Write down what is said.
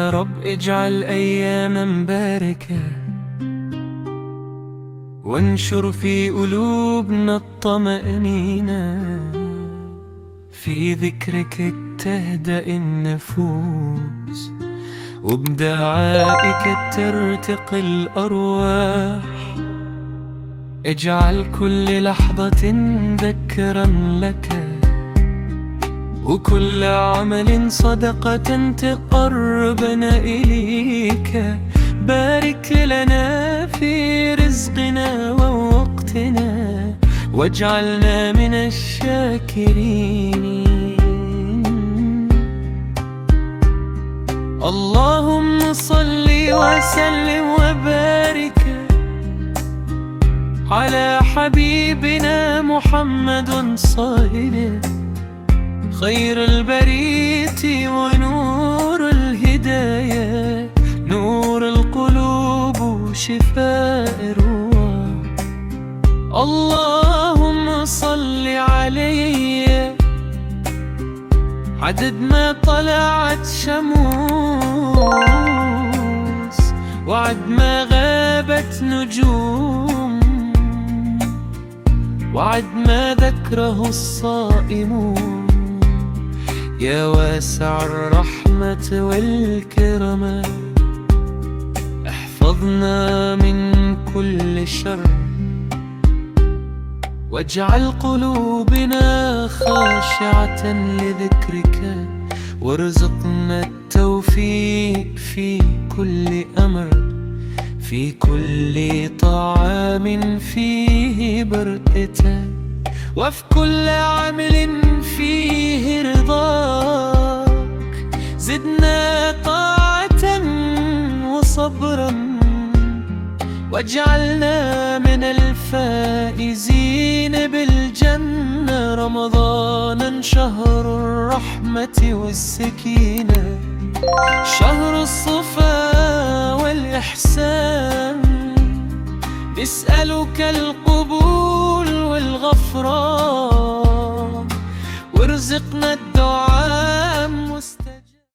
يا رب اجعل أياما مباركة، وانشر في قلوبنا الطمأنينة، في ذكرك تهدأ النفوس، وبدعائك ترتقي الأرواح. اجعل كل لحظة ذكرا لك، وكل عمل صدقة تقربنا إليك. بارك لنا في رزقنا ووقتنا، واجعلنا من الشاكرين. اللهم صل وسلم وبارك على حبيبنا محمد صاحب خير البرية ونور الهداية، نور القلوب وشفاء الروح. اللهم صل عليه عدد ما طلعت شموس، وعد ما غابت نجوم، وعد ما ذكره الصائمون. يا واسع الرحمة والكرم، احفظنا من كل شر، واجعل قلوبنا خاشعة لذكرك، وارزقنا التوفيق في كل أمر، في كل طعام فيه بركة، وفي كل عمل فيه رضاك. زدنا طاعة وصبرا، واجعلنا من الفائزين بالجنة. رمضان شهر الرحمة والسكينة، شهر الصفا والإحسان. نسألك القبول والغفران، وارزقنا